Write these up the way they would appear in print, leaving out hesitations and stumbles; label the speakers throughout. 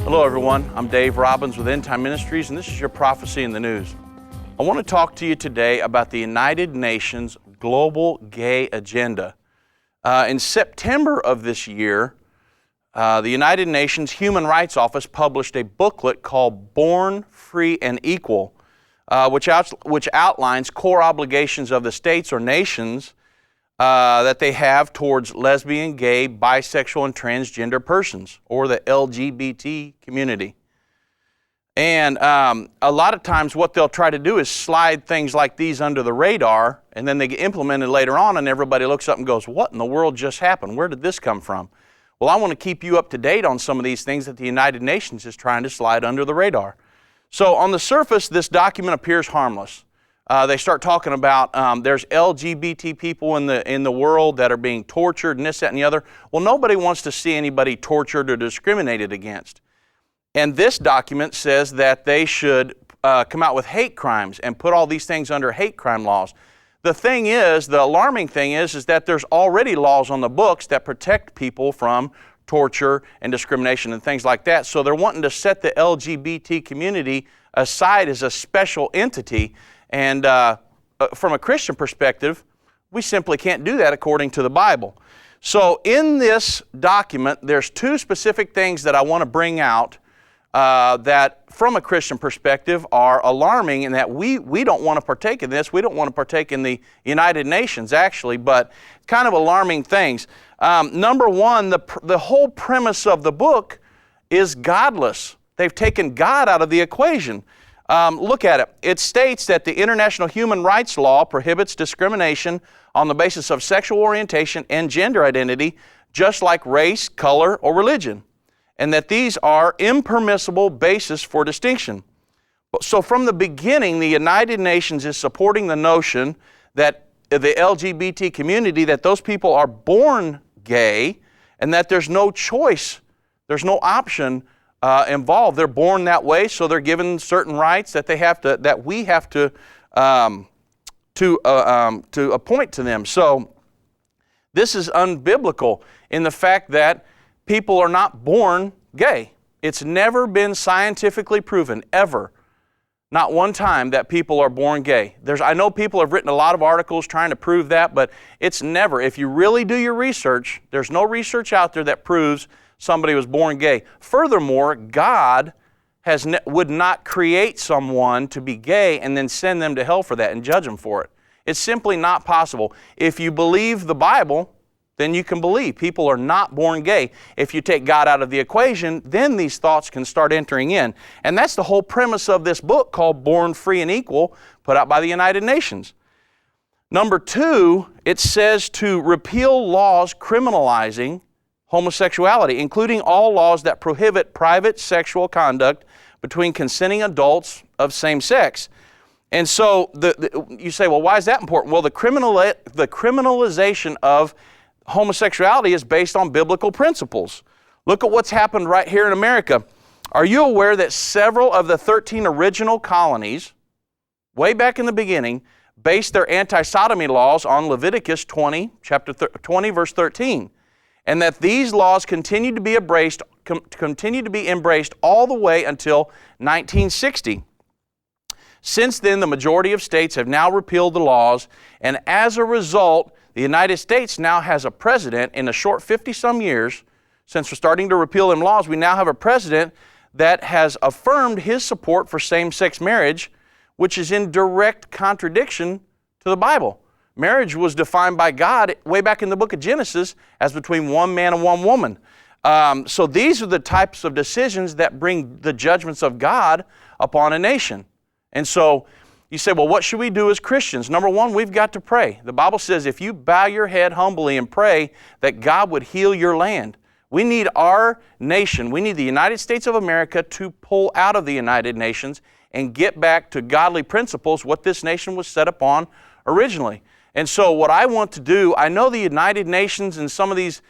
Speaker 1: Hello everyone, I'm Dave Robbins with Endtime Ministries, and this is your Prophecy in the News. I want to talk to you today about the United Nations Global Gay Agenda. In September of this year, the United Nations Human Rights Office published a booklet called Born Free and Equal, which outlines core obligations of the states or nations that they have towards lesbian, gay, bisexual, and transgender persons, or the LGBT community. And a lot of times what they'll try to do is slide things like these under the radar, and then they get implemented later on, and everybody looks up and goes, what in the world just happened? Where did this come from? Well, I want to keep you up to date on some of these things that the United Nations is trying to slide under the radar. So on the surface, this document appears harmless. They start talking about there's LGBT people in the world that are being tortured and this, that, and the other. Well, nobody wants to see anybody tortured or discriminated against. And this document says that they should come out with hate crimes and put all these things under hate crime laws. The thing is, the alarming thing is that there's already laws on the books that protect people from torture and discrimination and things like that. So they're wanting to set the LGBT community aside as a special entity. And from a Christian perspective, we simply can't do that according to the Bible. So in this document, there's two specific things that I want to bring out that from a Christian perspective are alarming, and that we don't want to partake in this. We don't want to partake in the United Nations, actually, but kind of alarming things. Number one, the whole premise of the book is godless. They've taken God out of the equation. Look at it. It states that the international human rights law prohibits discrimination on the basis of sexual orientation and gender identity, just like race, color, or religion, and that these are impermissible bases for distinction. So from the beginning, the United Nations is supporting the notion that the LGBT community, that those people are born gay, and that there's no choice, there's no option involved. They're born that way, so they're given certain rights that we have to appoint to them. So this is unbiblical in the fact that people are not born gay. It's never been scientifically proven, ever, not one time, that people are born gay. I know people have written a lot of articles trying to prove that, but it's never. If you really do your research, there's no research out there that proves somebody was born gay. Furthermore, God would not create someone to be gay and then send them to hell for that and judge them for it. It's simply not possible. If you believe the Bible, then you can believe people are not born gay. If you take God out of the equation, then these thoughts can start entering in. And that's the whole premise of this book called Born Free and Equal, put out by the United Nations. Number two, it says to repeal laws criminalizing homosexuality, including all laws that prohibit private sexual conduct between consenting adults of same sex. And so you say, well, why is that important? Well, the criminalization of homosexuality is based on biblical principles. Look at what's happened right here in America. Are you aware that several of the 13 original colonies, way back in the beginning, based their anti-sodomy laws on Leviticus 20, chapter 20, verse 13? And that these laws continue to be embraced all the way until 1960. Since then, the majority of states have now repealed the laws, and as a result, the United States now has a president in a short 50-some years, since we're starting to repeal them laws, we now have a president that has affirmed his support for same-sex marriage, which is in direct contradiction to the Bible. Marriage was defined by God way back in the book of Genesis as between one man and one woman. So these are the types of decisions that bring the judgments of God upon a nation. And so you say, well, what should we do as Christians? Number one, we've got to pray. The Bible says if you bow your head humbly and pray that God would heal your land. We need our nation, we need the United States of America to pull out of the United Nations and get back to godly principles, what this nation was set upon originally. And so what I want to do, I know the United Nations and some of these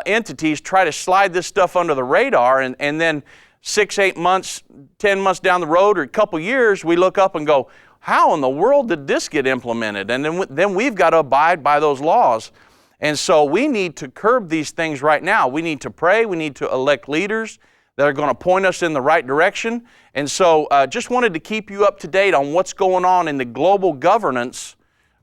Speaker 1: entities try to slide this stuff under the radar, and then 6, 8 months, 10 months down the road or a couple years, we look up and go, how in the world did this get implemented? And then we've got to abide by those laws. And so we need to curb these things right now. We need to pray. We need to elect leaders that are going to point us in the right direction. And so just wanted to keep you up to date on what's going on in the global governance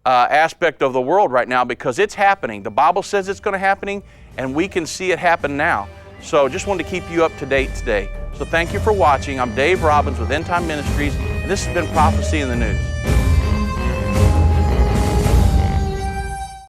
Speaker 1: aspect of the world right now, because it's happening. The Bible says it's going to happen, and we can see it happen now. So just wanted to keep you up to date today. So thank you for watching. I'm Dave Robbins with Endtime Ministries, and this has been Prophecy in the News.